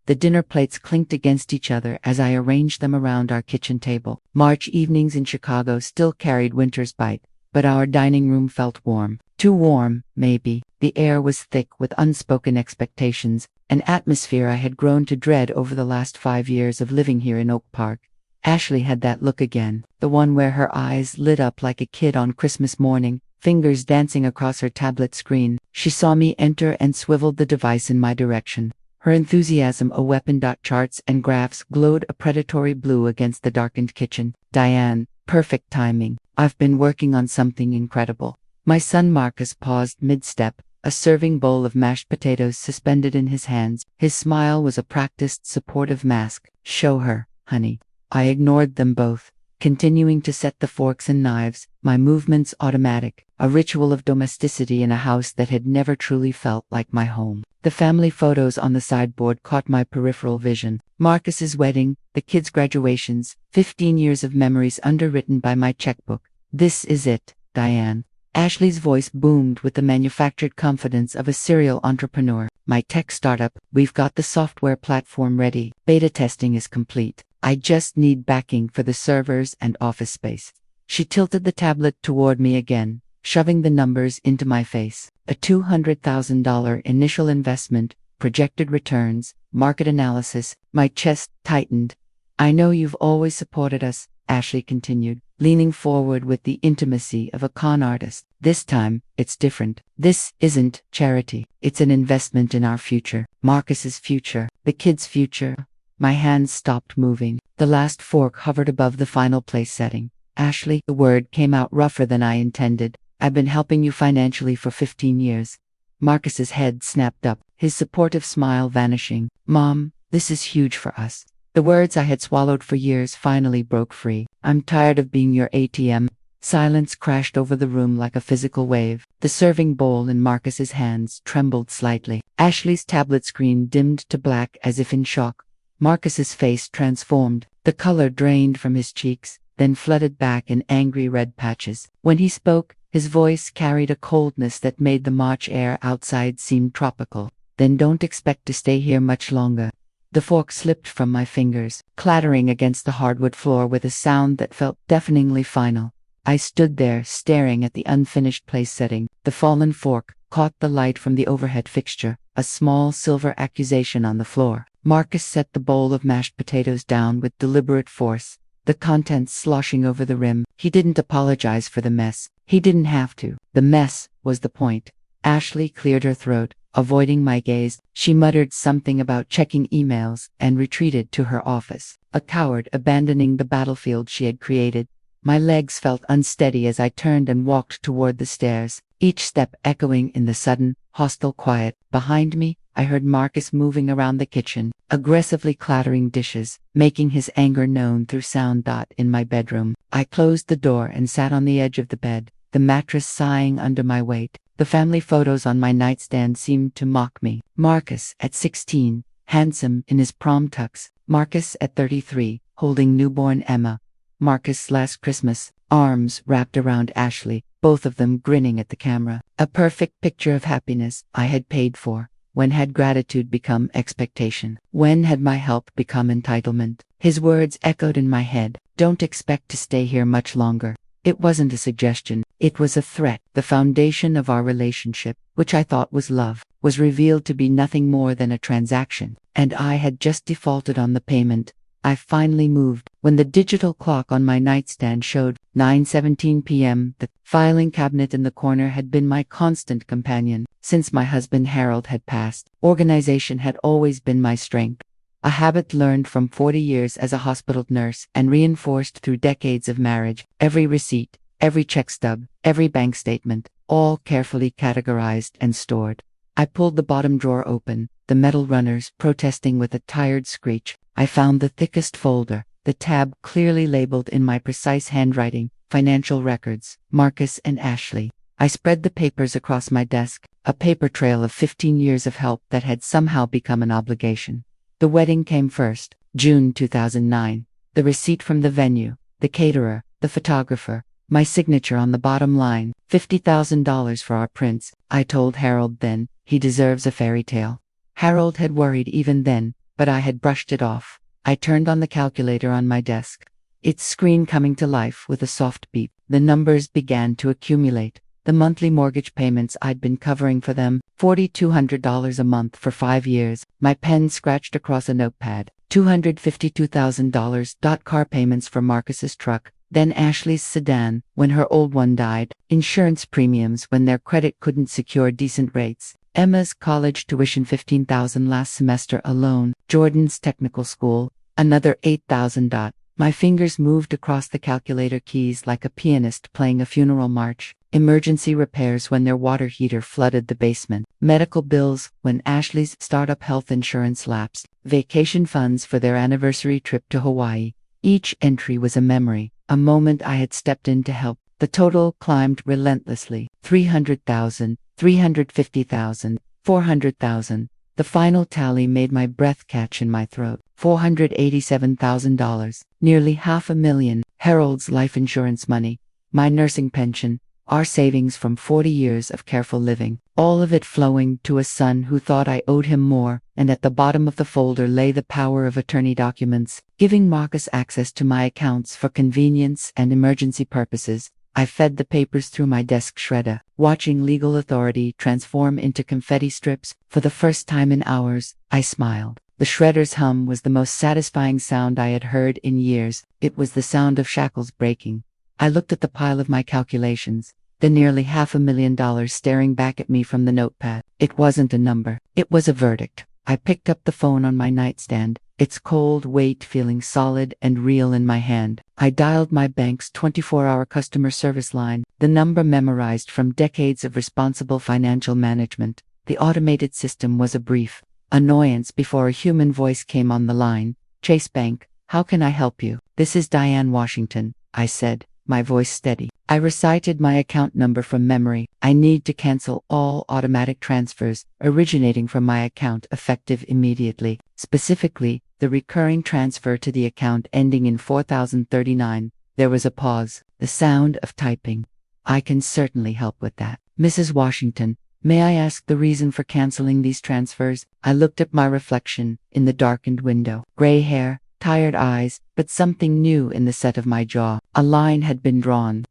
The dinner plates clinked against each other as I arranged them around our kitchen table. March evenings in Chicago still carried winter's bite, but our dining room felt warm. Too warm, maybe. The air was thick with unspoken expectations, an atmosphere I had grown to dread over the last 5 years of living here in Oak Park. Ashley had that look again, the one where her eyes lit up like a kid on Christmas morning, fingers dancing across her tablet screen. She saw me enter and swiveled the device in my direction. Her enthusiasm a weapon. Charts and graphs glowed a predatory blue against the darkened kitchen. Diane, perfect timing. I've been working on something incredible. My son Marcus paused mid-step, a serving bowl of mashed potatoes suspended in his hands. His smile was a practiced, supportive mask. Show her, honey. I ignored them both, continuing to set the forks and knives, my movements automatic, a ritual of domesticity in a house that had never truly felt like my home. The family photos on the sideboard caught my peripheral vision. Marcus's wedding, the kids' graduations, 15 years of memories underwritten by my checkbook. This is it, Diane. Ashley's voice boomed with the manufactured confidence of a serial entrepreneur. My tech startup, we've got the software platform ready. Beta testing is complete. I just need backing for the servers and office space. She tilted the tablet toward me again, shoving the numbers into my face. A $200,000 initial investment, projected returns, market analysis. My chest tightened. I know you've always supported us, Ashley continued, leaning forward with the intimacy of a con artist. This time, it's different. This isn't charity. It's an investment in our future. Marcus's future. The kids' future. My hands stopped moving. The last fork hovered above the final place setting. Ashley, the word came out rougher than I intended. I've been helping you financially for 15 years. Marcus's head snapped up, his supportive smile vanishing. Mom, this is huge for us. The words I had swallowed for years finally broke free. I'm tired of being your ATM. Silence crashed over the room like a physical wave. The serving bowl in Marcus's hands trembled slightly. Ashley's tablet screen dimmed to black as if in shock. Marcus's face transformed. The color drained from his cheeks, then flooded back in angry red patches. When he spoke, his voice carried a coldness that made the March air outside seem tropical. Then don't expect to stay here much longer. The fork slipped from my fingers, clattering against the hardwood floor with a sound that felt deafeningly final. I stood there, staring at the unfinished place setting. The fallen fork caught the light from the overhead fixture, a small silver accusation on the floor. Marcus set the bowl of mashed potatoes down with deliberate force, the contents sloshing over the rim. He didn't apologize for the mess. He didn't have to. The mess was the point. Ashley cleared her throat, avoiding my gaze. She muttered something about checking emails and retreated to her office, a coward abandoning the battlefield she had created. My legs felt unsteady as I turned and walked toward the stairs, each step echoing in the sudden, hostile quiet. Behind me, I heard Marcus moving around the kitchen, aggressively clattering dishes, making his anger known through sound. In my bedroom, I closed the door and sat on the edge of the bed, the mattress sighing under my weight. The family photos on my nightstand seemed to mock me. Marcus at 16, handsome in his prom tux. Marcus at 33, holding newborn Emma. Marcus last Christmas, arms wrapped around Ashley, both of them grinning at the camera. A perfect picture of happiness I had paid for. When had gratitude become expectation? When had my help become entitlement? His words echoed in my head. Don't expect to stay here much longer. It wasn't a suggestion, it was a threat. The foundation of our relationship, which I thought was love, was revealed to be nothing more than a transaction, and I had just defaulted on the payment. I finally moved. When the digital clock on my nightstand showed 9:17 p.m., the filing cabinet in the corner had been my constant companion. Since my husband Harold had passed, organization had always been my strength. A habit learned from 40 years as a hospital nurse and reinforced through decades of marriage. Every receipt, every check stub, every bank statement, all carefully categorized and stored. I pulled the bottom drawer open, the metal runners protesting with a tired screech. I found the thickest folder, the tab clearly labeled in my precise handwriting, financial records, Marcus and Ashley. I spread the papers across my desk, a paper trail of 15 years of help that had somehow become an obligation. The wedding came first, June 2009. The receipt from the venue, the caterer, the photographer, my signature on the bottom line, $50,000 for our prince. I told Harold then, he deserves a fairy tale. Harold had worried even then, but I had brushed it off. I turned on the calculator on my desk, its screen coming to life with a soft beep. The numbers began to accumulate. The monthly mortgage payments I'd been covering for them, $4,200 a month for 5 years. My pen scratched across a notepad. $252,000. Car payments for Marcus's truck, then Ashley's sedan when her old one died. Insurance premiums when their credit couldn't secure decent rates. Emma's college tuition, $15,000 last semester alone. Jordan's technical school, another $8,000. My fingers moved across the calculator keys like a pianist playing a funeral march. Emergency repairs when their water heater flooded the basement. Medical bills when Ashley's startup health insurance lapsed. Vacation funds for their anniversary trip to Hawaii. Each entry was a memory, a moment I had stepped in to help. The total climbed relentlessly. 300,000, 350,000, 400,000. The final tally made my breath catch in my throat. $487,000, nearly $500,000. Harold's life insurance money, my nursing pension, our savings from 40 years of careful living, all of it flowing to a son who thought I owed him more. And at the bottom of the folder lay the power of attorney documents, giving Marcus access to my accounts for convenience and emergency purposes. I fed the papers through my desk shredder, watching legal authority transform into confetti strips. For the first time in hours, I smiled. The shredder's hum was the most satisfying sound I had heard in years. It was the sound of shackles breaking. I looked at the pile of my calculations, the nearly $500,000 staring back at me from the notepad. It wasn't a number. It was a verdict. I picked up the phone on my nightstand, its cold weight feeling solid and real in my hand. I dialed my bank's 24-hour customer service line, the number memorized from decades of responsible financial management. The automated system was a brief annoyance before a human voice came on the line. Chase Bank, how can I help you? This is Diane Washington, I said, my voice steady. I recited my account number from memory. I need to cancel all automatic transfers originating from my account effective immediately. Specifically, the recurring transfer to the account ending in 4039. There was a pause, the sound of typing. I can certainly help with that. Mrs. Washington, may I ask the reason for canceling these transfers? I looked at my reflection in the darkened window. Gray hair, tired eyes, but something new in the set of my jaw. A line had been drawn.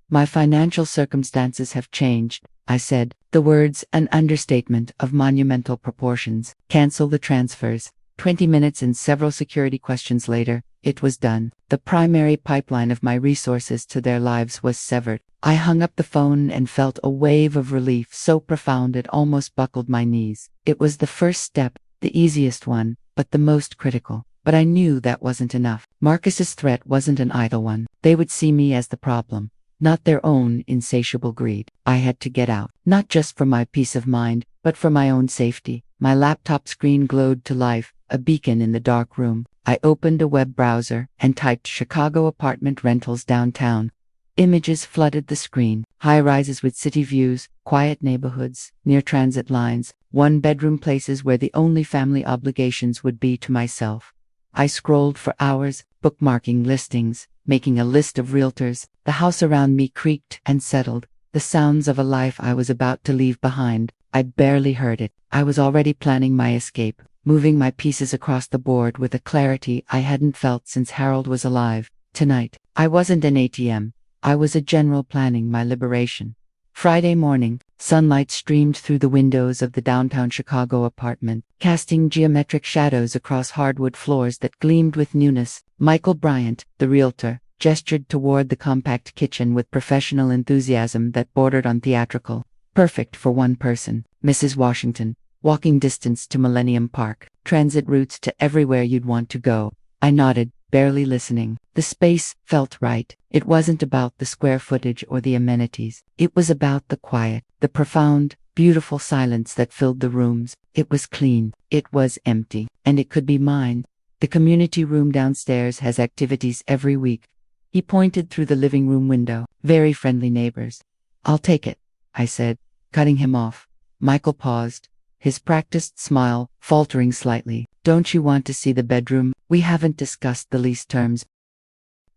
My financial circumstances have changed, I said, the words an understatement of monumental proportions. Cancel the transfers. 20 minutes and several security questions later, it was done. The primary pipeline of my resources to their lives was severed. I hung up the phone and felt a wave of relief so profound it almost buckled my knees. It was the first step, the easiest one, but the most critical. But I knew that wasn't enough. Marcus's threat wasn't an idle one. They would see me as the problem, not their own insatiable greed. I had to get out, not just for my peace of mind, but for my own safety. My laptop screen glowed to life, a beacon in the dark room. I opened a web browser and typed Chicago apartment rentals downtown. Images flooded the screen, high-rises with city views, quiet neighborhoods, near transit lines, one-bedroom places where the only family obligations would be to myself. I scrolled for hours, bookmarking listings, making a list of realtors. The house around me creaked and settled, the sounds of a life I was about to leave behind. I barely heard it. I was already planning my escape, moving my pieces across the board with a clarity I hadn't felt since Harold was alive. Tonight, I wasn't an ATM. I was a general planning my liberation. Friday morning, sunlight streamed through the windows of the downtown Chicago apartment, casting geometric shadows across hardwood floors that gleamed with newness. Michael Bryant, the realtor, gestured toward the compact kitchen with professional enthusiasm that bordered on theatrical. Perfect for one person. Mrs. Washington, walking distance to Millennium Park, transit routes to everywhere you'd want to go. I nodded, barely listening. The space felt right. It wasn't about the square footage or the amenities. It was about the quiet, the profound, beautiful silence that filled the rooms. It was clean. It was empty. And it could be mine. The community room downstairs has activities every week. He pointed through the living room window. Very friendly neighbors. I'll take it, I said, cutting him off. Michael paused, his practiced smile faltering slightly. Don't you want to see the bedroom? We haven't discussed the lease terms.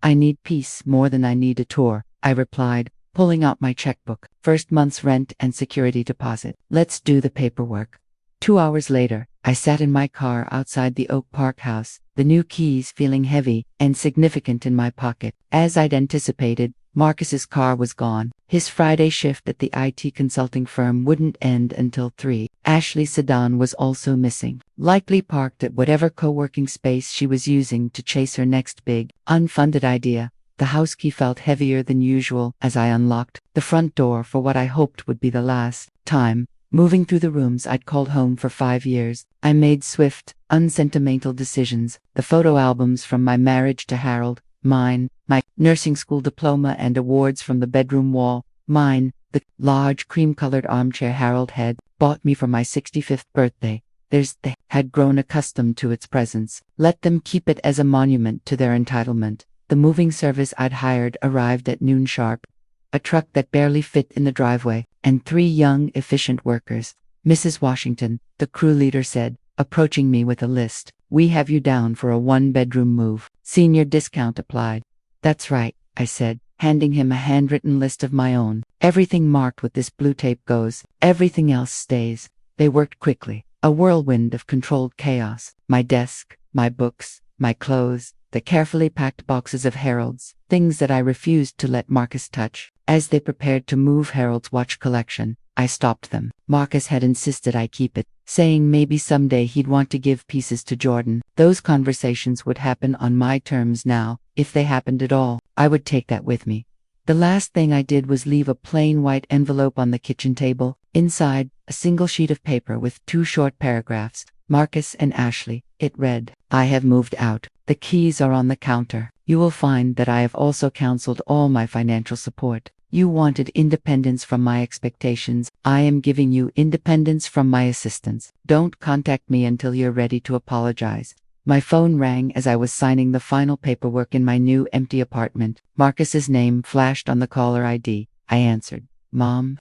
I need peace more than I need a tour, I replied, pulling out my checkbook. First month's rent and security deposit. Let's do the paperwork. 2 hours later, I sat in my car outside the Oak Park house, the new keys feeling heavy and significant in my pocket. As I'd anticipated, Marcus's car was gone. His Friday shift at the IT consulting firm wouldn't end until 3. Ashley's sedan was also missing, likely parked at whatever co-working space she was using to chase her next big, unfunded idea. The house key felt heavier than usual as I unlocked the front door for what I hoped would be the last time. Moving through the rooms I'd called home for 5 years, I made swift, unsentimental decisions. The photo albums from my marriage to Harold, mine. My nursing school diploma and awards from the bedroom wall, mine. The large cream-colored armchair Harold had bought me for my 65th birthday. They had grown accustomed to its presence. Let them keep it as a monument to their entitlement. The moving service I'd hired arrived at noon sharp. A truck that barely fit in the driveway, and 3 young, efficient workers. Mrs. Washington, the crew leader said, approaching me with a list. We have you down for a 1-bedroom move. Senior discount applied. That's right, I said, handing him a handwritten list of my own. Everything marked with this blue tape goes. Everything else stays. They worked quickly. A whirlwind of controlled chaos. My desk, my books, my clothes, the carefully packed boxes of Harold's, things that I refused to let Marcus touch. As they prepared to move Harold's watch collection, I stopped them. Marcus had insisted I keep it, saying maybe someday he'd want to give pieces to Jordan. Those conversations would happen on my terms now. If they happened at all, I would take that with me. The last thing I did was leave a plain white envelope on the kitchen table. Inside, a single sheet of paper with 2 short paragraphs. Marcus and Ashley. It read, I have moved out. The keys are on the counter. You will find that I have also canceled all my financial support. You wanted independence from my expectations. I am giving you independence from my assistance. Don't contact me until you're ready to apologize. My phone rang as I was signing the final paperwork in my new empty apartment. Marcus's name flashed on the caller ID. I answered. Mom,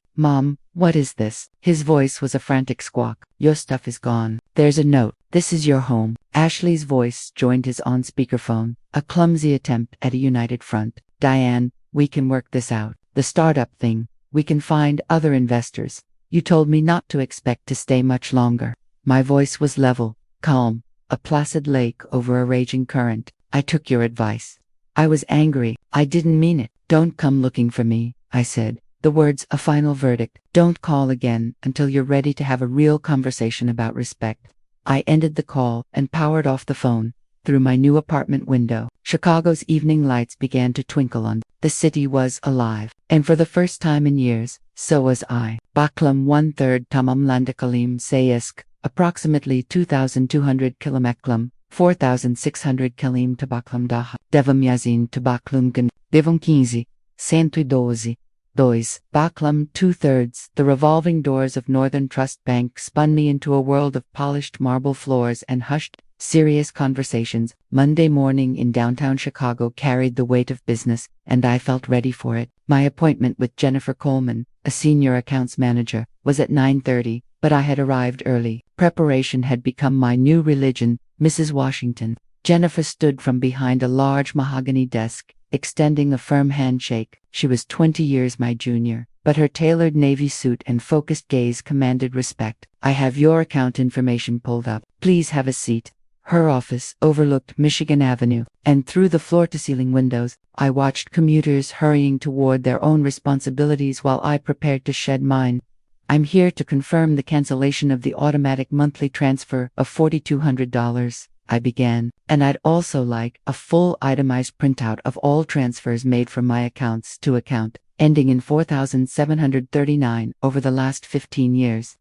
what is this? His voice was a frantic squawk. Your stuff is gone. There's a note. This is your home. Ashley's voice joined his on speakerphone. A clumsy attempt at a united front. Diane, we can work this out. The startup thing. We can find other investors. You told me not to expect to stay much longer. My voice was level, calm, a placid lake over a raging current. I took your advice. I was angry. I didn't mean it. Don't come looking for me, I said. The words, a final verdict. Don't call again until you're ready to have a real conversation about respect. I ended the call and powered off the phone. Through my new apartment window, Chicago's evening lights began to twinkle on. The city was alive. And for the first time in years, so was I. Baklam 1/3 tamam landakalim sayesk, approximately 2,200 kilometrum, 4,600 kilim tabaklam daha. Devam yazin tabaklum gan, devam 15, 112. 2. Baklam 2/3. The revolving doors of Northern Trust Bank spun me into a world of polished marble floors and hushed, serious conversations. Monday morning in downtown Chicago carried the weight of business, and I felt ready for it. My appointment with Jennifer Coleman, a senior accounts manager, was at 9:30, but I had arrived early. Preparation had become my new religion. Mrs. Washington. Jennifer stood from behind a large mahogany desk, extending a firm handshake. She was 20 years my junior, but her tailored navy suit and focused gaze commanded respect. I have your account information pulled up. Please have a seat. Her office overlooked Michigan Avenue, and through the floor-to-ceiling windows, I watched commuters hurrying toward their own responsibilities while I prepared to shed mine. I'm here to confirm the cancellation of the automatic monthly transfer of $4,200. I began, and I'd also like a full itemized printout of all transfers made from my accounts to account, ending in 4,739 over the last 15 years.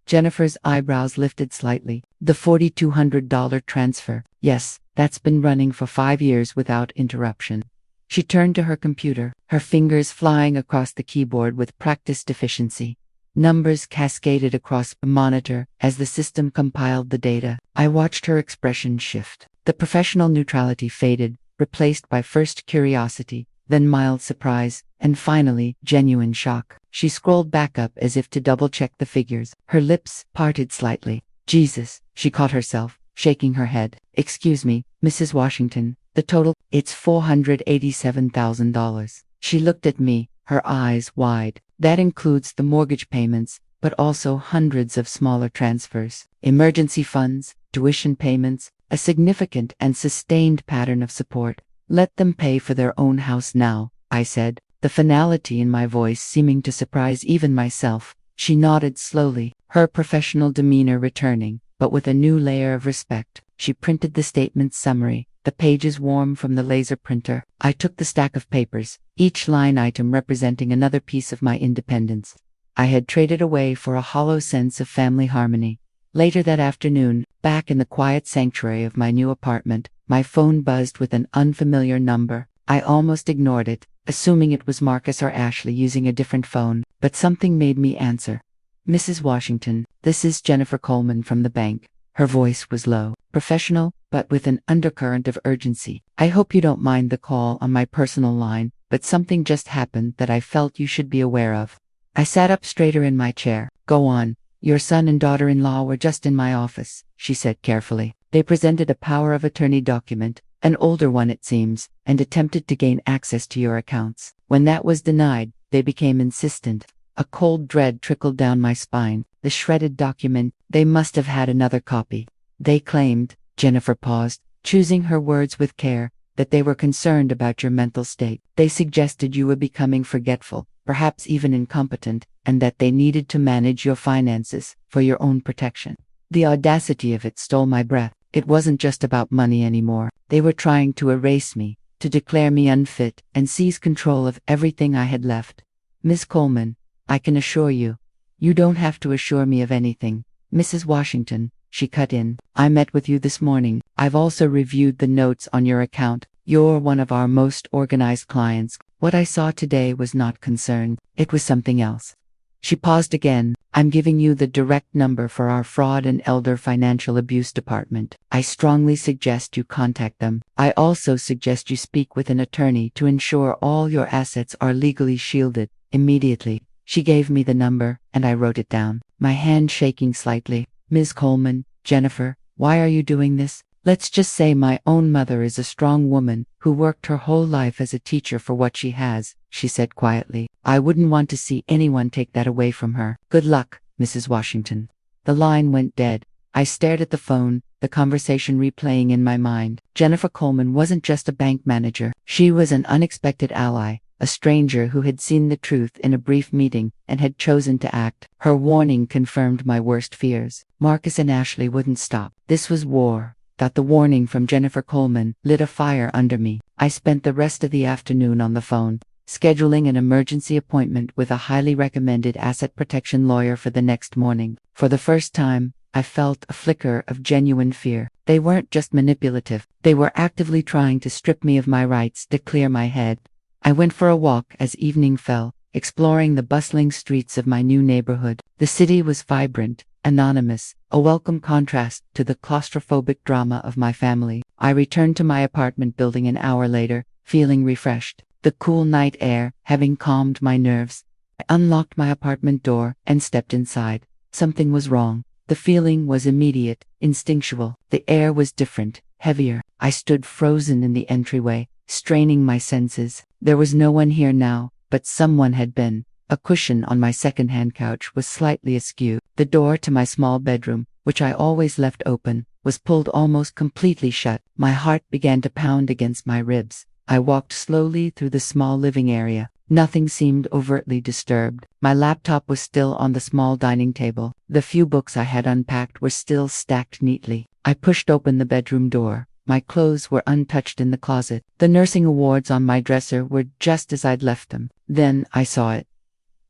Jennifer's eyebrows lifted slightly. The $4,200 transfer. Yes, that's been running for 5 years without interruption. She turned to her computer, her fingers flying across the keyboard with practiced efficiency. Numbers cascaded across a monitor as the system compiled the data. I watched her expression shift. The professional neutrality faded, replaced by first curiosity, then mild surprise, and finally, genuine shock. She scrolled back up as if to double-check the figures. Her lips parted slightly. Jesus, she caught herself, shaking her head. Excuse me, Mrs. Washington, the total, it's $487,000. She looked at me, her eyes wide. That includes the mortgage payments, but also hundreds of smaller transfers, emergency funds, tuition payments, a significant and sustained pattern of support. Let them pay for their own house now, I said, the finality in my voice seeming to surprise even myself. She nodded slowly, her professional demeanor returning, but with a new layer of respect. She printed the statement's summary, the pages warm from the laser printer. I took the stack of papers, each line item representing another piece of my independence. I had traded away for a hollow sense of family harmony. Later that afternoon, back in the quiet sanctuary of my new apartment, my phone buzzed with an unfamiliar number. I almost ignored it, assuming it was Marcus or Ashley using a different phone, but something made me answer. Mrs. Washington, this is Jennifer Coleman from the bank. Her voice was low, professional, but with an undercurrent of urgency. I hope you don't mind the call on my personal line, but something just happened that I felt you should be aware of. I sat up straighter in my chair. Go on. Your son and daughter-in-law were just in my office, she said carefully. They presented a power of attorney document, an older one it seems, and attempted to gain access to your accounts. When that was denied, they became insistent. A cold dread trickled down my spine. The shredded document, they must have had another copy. They claimed, Jennifer paused, choosing her words with care, that they were concerned about your mental state. They suggested you were becoming forgetful, perhaps even incompetent, and that they needed to manage your finances for your own protection. The audacity of it stole my breath. It wasn't just about money anymore. They were trying to erase me, to declare me unfit, and seize control of everything I had left. Miss Coleman, I can assure you. You don't have to assure me of anything. Mrs. Washington, she cut in. I met with you this morning. I've also reviewed the notes on your account. You're one of our most organized clients. What I saw today was not concern. It was something else. She paused again. I'm giving you the direct number for our fraud and elder financial abuse department. I strongly suggest you contact them. I also suggest you speak with an attorney to ensure all your assets are legally shielded immediately. She gave me the number, and I wrote it down, my hand shaking slightly. Ms. Coleman, Jennifer, why are you doing this? Let's just say my own mother is a strong woman who worked her whole life as a teacher for what she has, she said quietly. I wouldn't want to see anyone take that away from her. Good luck, Mrs. Washington. The line went dead. I stared at the phone, the conversation replaying in my mind. Jennifer Coleman wasn't just a bank manager. She was an unexpected ally. A stranger who had seen the truth in a brief meeting and had chosen to act. Her warning confirmed my worst fears. Marcus and Ashley wouldn't stop. This was war. That the warning from Jennifer Coleman lit a fire under me. I spent the rest of the afternoon on the phone, scheduling an emergency appointment with a highly recommended asset protection lawyer for the next morning. For the first time, I felt a flicker of genuine fear. They weren't just manipulative. They were actively trying to strip me of my rights, to clear my head. I went for a walk as evening fell, exploring the bustling streets of my new neighborhood. The city was vibrant, anonymous, a welcome contrast to the claustrophobic drama of my family. I returned to my apartment building an hour later, feeling refreshed. The cool night air having calmed my nerves. I unlocked my apartment door and stepped inside. Something was wrong. The feeling was immediate, instinctual. The air was different, heavier. I stood frozen in the entryway, straining my senses. There was no one here now, but someone had been. A cushion on my second-hand couch was slightly askew. The door to my small bedroom, which I always left open, was pulled almost completely shut. My heart began to pound against my ribs. I walked slowly through the small living area. Nothing seemed overtly disturbed. My laptop was still on the small dining table. The few books I had unpacked were still stacked neatly. I pushed open the bedroom door. My clothes were untouched in the closet. The nursing awards on my dresser were just as I'd left them. Then I saw it.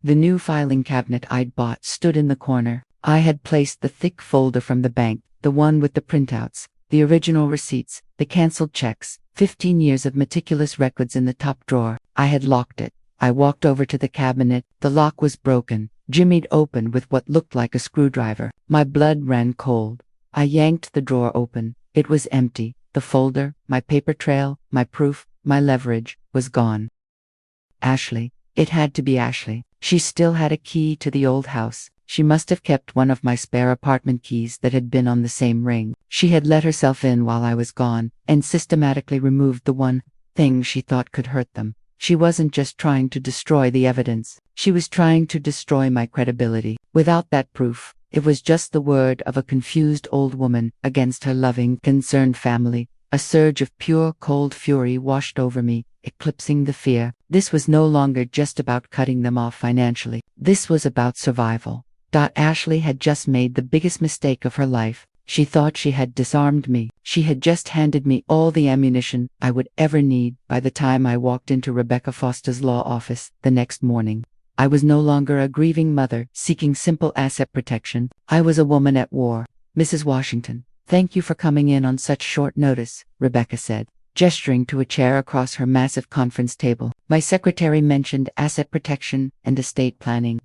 The new filing cabinet I'd bought stood in the corner. I had placed the thick folder from the bank, the one with the printouts, the original receipts, the canceled checks, 15 years of meticulous records in the top drawer. I had locked it. I walked over to the cabinet. The lock was broken, jimmied open with what looked like a screwdriver. My blood ran cold. I yanked the drawer open. It was empty. The folder, my paper trail, my proof, my leverage, was gone. Ashley. It had to be Ashley. She still had a key to the old house. She must have kept one of my spare apartment keys that had been on the same ring. She had let herself in while I was gone, and systematically removed the one thing she thought could hurt them. She wasn't just trying to destroy the evidence. She was trying to destroy my credibility. Without that proof, it was just the word of a confused old woman against her loving, concerned family. A surge of pure, cold fury washed over me, eclipsing the fear. This was no longer just about cutting them off financially. This was about survival. Ashley had just made the biggest mistake of her life. She thought she had disarmed me. She had just handed me all the ammunition I would ever need. By the time I walked into Rebecca Foster's law office the next morning, I was no longer a grieving mother seeking simple asset protection. I was a woman at war. "Mrs. Washington, thank you for coming in on such short notice," Rebecca said, gesturing to a chair across her massive conference table. "My secretary mentioned asset protection and estate planning."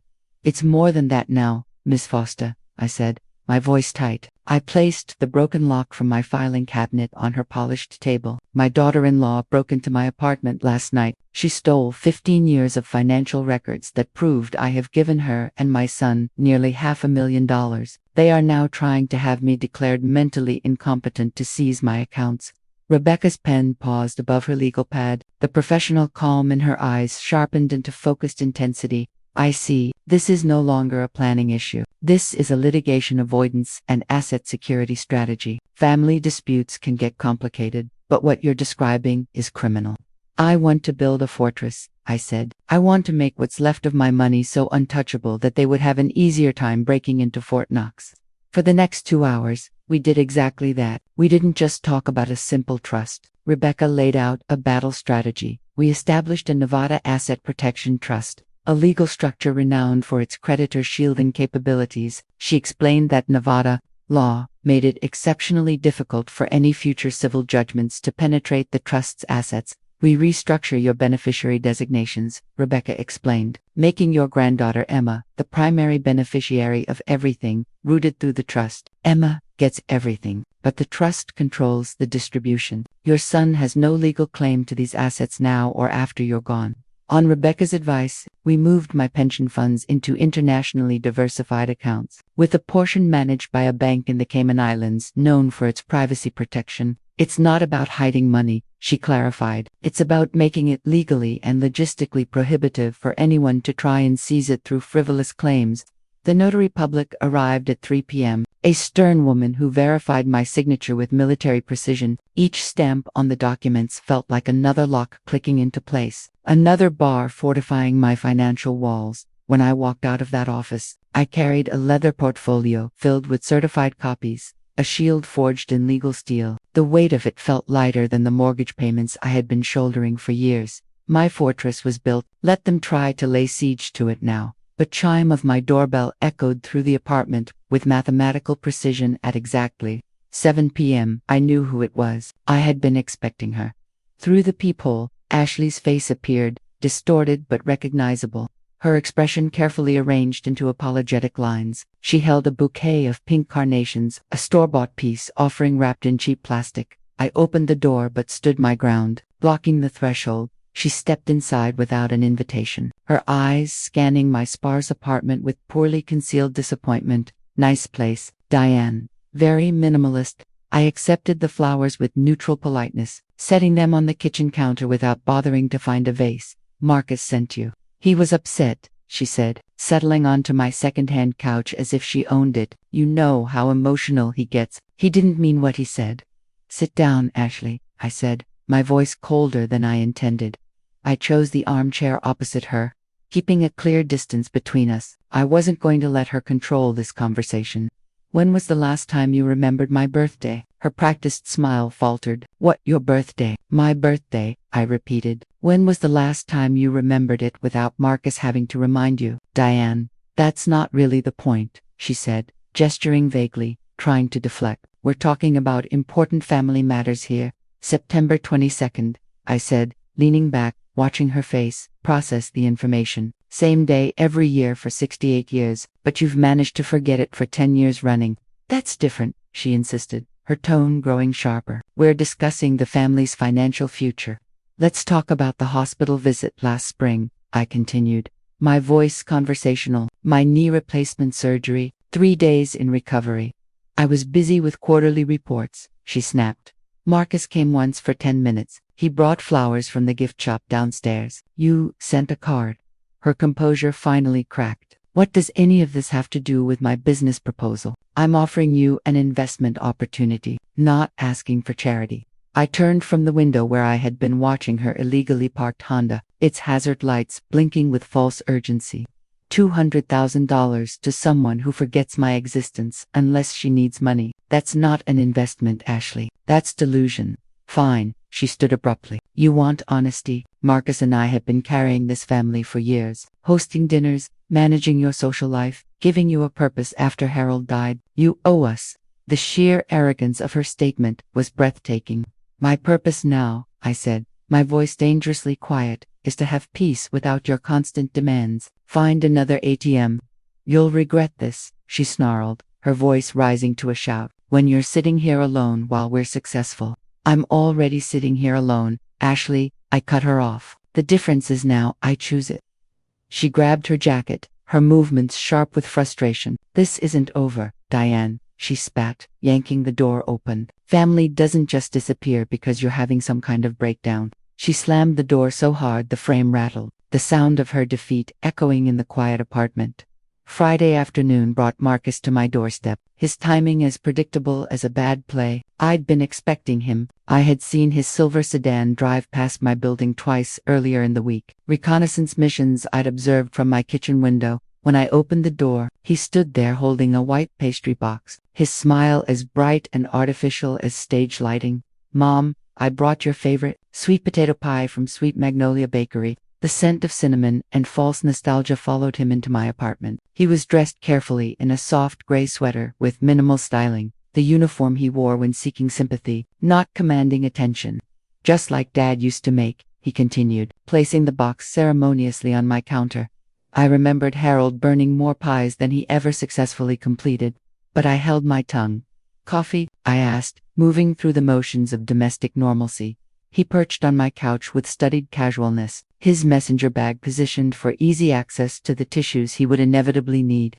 "It's more than that now, Miss Foster," I said, my voice tight. I placed the broken lock from my filing cabinet on her polished table. "My daughter-in-law broke into my apartment last night. She stole 15 years of financial records that proved I have given her and my son nearly $500,000. They are now trying to have me declared mentally incompetent to seize my accounts." Rebecca's pen paused above her legal pad. The professional calm in her eyes sharpened into focused intensity. "I see. This is no longer a planning issue. This is a litigation avoidance and asset security strategy. Family disputes can get complicated, but what you're describing is criminal." "I want to build a fortress," I said. "I want to make what's left of my money so untouchable that they would have an easier time breaking into Fort Knox." For the next 2 hours, we did exactly that. We didn't just talk about a simple trust. Rebecca laid out a battle strategy. We established a Nevada Asset Protection Trust, a legal structure renowned for its creditor shielding capabilities. She explained that Nevada law made it exceptionally difficult for any future civil judgments to penetrate the trust's assets. "We restructure your beneficiary designations," Rebecca explained, "making your granddaughter Emma the primary beneficiary of everything rooted through the trust. Emma gets everything, but the trust controls the distribution. Your son has no legal claim to these assets now or after you're gone." On Rebecca's advice, we moved my pension funds into internationally diversified accounts, with a portion managed by a bank in the Cayman Islands known for its privacy protection. "It's not about hiding money," she clarified. "It's about making it legally and logistically prohibitive for anyone to try and seize it through frivolous claims." The notary public arrived at 3 p.m., a stern woman who verified my signature with military precision. Each stamp on the documents felt like another lock clicking into place, another bar fortifying my financial walls. When I walked out of that office, I carried a leather portfolio filled with certified copies, a shield forged in legal steel. The weight of it felt lighter than the mortgage payments I had been shouldering for years. My fortress was built. Let them try to lay siege to it now. The chime of my doorbell echoed through the apartment with mathematical precision at exactly 7 p.m. I knew who it was. I had been expecting her. Through the peephole, Ashley's face appeared, distorted but recognizable, her expression carefully arranged into apologetic lines. She held a bouquet of pink carnations, a store-bought piece offering wrapped in cheap plastic. I opened the door but stood my ground, blocking the threshold. She stepped inside without an invitation, her eyes scanning my sparse apartment with poorly concealed disappointment. "Nice place, Diane. Very minimalist." I accepted the flowers with neutral politeness, setting them on the kitchen counter without bothering to find a vase. "Marcus sent you. He was upset," she said, settling onto my second-hand couch as if she owned it. "You know how emotional he gets. He didn't mean what he said." "Sit down, Ashley," I said, my voice colder than I intended. I chose the armchair opposite her, keeping a clear distance between us. I wasn't going to let her control this conversation. "When was the last time you remembered my birthday?" Her practiced smile faltered. "What, your birthday?" "My birthday," I repeated. "When was the last time you remembered it without Marcus having to remind you?" "Diane, that's not really the point," she said, gesturing vaguely, trying to deflect. "We're talking about important family matters here." "September 22nd, I said, leaning back, watching her face process the information. "Same day every year for 68 years, but you've managed to forget it for 10 years running." "That's different," she insisted, her tone growing sharper. "We're discussing the family's financial future. Let's talk about the hospital visit last spring," I continued, my voice conversational. "My knee replacement surgery, 3 days in recovery." "I was busy with quarterly reports," she snapped. "Marcus came once for 10 minutes. He brought flowers from the gift shop downstairs." "You sent a card?" Her composure finally cracked. What does any of this have to do with my business proposal? I'm offering you an investment opportunity, not asking for charity. I turned from the window where I had been watching her illegally parked Honda, its hazard lights blinking with false urgency. $200,000 to someone who forgets my existence unless she needs money. That's not an investment, Ashley. That's delusion. Fine, she stood abruptly. You want honesty? Marcus and I have been carrying this family for years, hosting dinners, managing your social life, giving you a purpose after Harold died. You owe us. The sheer arrogance of her statement was breathtaking. My purpose now, I said, my voice dangerously quiet, is to have peace without your constant demands. Find another ATM. You'll regret this, she snarled, her voice rising to a shout. When you're sitting here alone while we're successful. I'm already sitting here alone, Ashley, I cut her off. The difference is now I choose it. She grabbed her jacket, her movements sharp with frustration. This isn't over, Diane, she spat, yanking the door open. Family doesn't just disappear because you're having some kind of breakdown. She slammed the door so hard the frame rattled, the sound of her defeat echoing in the quiet apartment. Friday afternoon brought Marcus to my doorstep, his timing as predictable as a bad play. I'd been expecting him. I had seen his silver sedan drive past my building twice earlier in the week. Reconnaissance missions I'd observed from my kitchen window. When I opened the door, he stood there holding a white pastry box, his smile as bright and artificial as stage lighting. Mom, I brought your favorite, sweet potato pie from Sweet Magnolia Bakery. The scent of cinnamon and false nostalgia followed him into my apartment. He was dressed carefully in a soft gray sweater with minimal styling, the uniform he wore when seeking sympathy, not commanding attention. Just like Dad used to make, he continued, placing the box ceremoniously on my counter. I remembered Harold burning more pies than he ever successfully completed, but I held my tongue. Coffee? I asked, moving through the motions of domestic normalcy. He perched on my couch with studied casualness, his messenger bag positioned for easy access to the tissues he would inevitably need.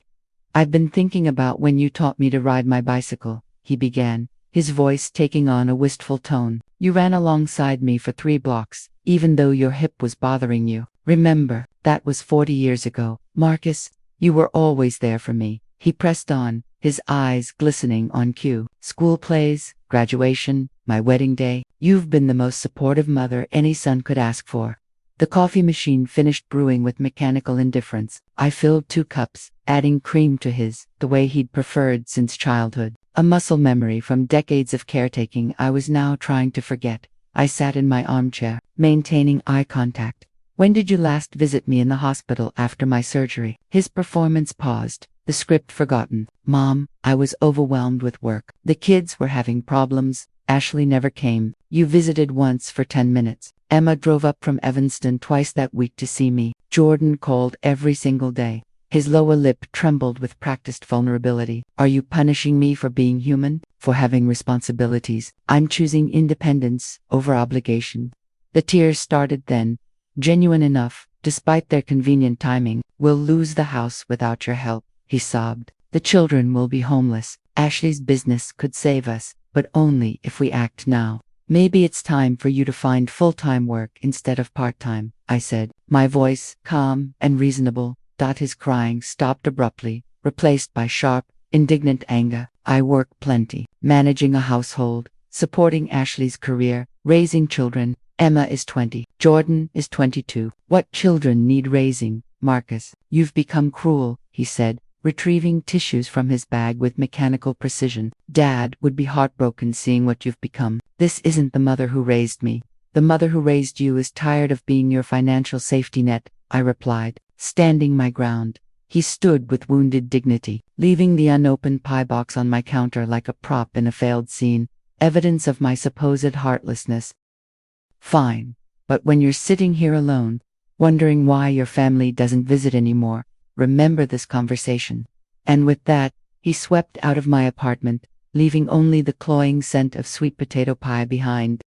I've been thinking about when you taught me to ride my bicycle, he began, his voice taking on a wistful tone. You ran alongside me for 3 blocks, even though your hip was bothering you. Remember, that was 40 years ago. Marcus, you were always there for me. He pressed on, his eyes glistening on cue. School plays, graduation, my wedding day. You've been the most supportive mother any son could ask for. The coffee machine finished brewing with mechanical indifference. I filled 2 cups, adding cream to his, the way he'd preferred since childhood. A muscle memory from decades of caretaking I was now trying to forget. I sat in my armchair, maintaining eye contact. When did you last visit me in the hospital after my surgery? His performance paused, the script forgotten. Mom, I was overwhelmed with work. The kids were having problems. Ashley never came. You visited once for 10 minutes. Emma drove up from Evanston twice that week to see me. Jordan called every single day. His lower lip trembled with practiced vulnerability. Are you punishing me for being human? For having responsibilities? I'm choosing independence over obligation. The tears started then, genuine enough, despite their convenient timing. We'll lose the house without your help, he sobbed. The children will be homeless. Ashley's business could save us, but only if we act now. Maybe it's time for you to find full-time work instead of part-time, I said, my voice calm and reasonable. His crying stopped abruptly, replaced by sharp, indignant anger. I work plenty, managing a household, supporting Ashley's career, raising children. Emma is 20. Jordan is 22. What children need raising, Marcus? You've become cruel, he said, retrieving tissues from his bag with mechanical precision. Dad would be heartbroken seeing what you've become. This isn't the mother who raised me. The mother who raised you is tired of being your financial safety net, I replied, standing my ground. He stood with wounded dignity, leaving the unopened pie box on my counter like a prop in a failed scene, evidence of my supposed heartlessness. Fine, but when you're sitting here alone, wondering why your family doesn't visit anymore, remember this conversation. And with that, he swept out of my apartment, leaving only the cloying scent of sweet potato pie behind.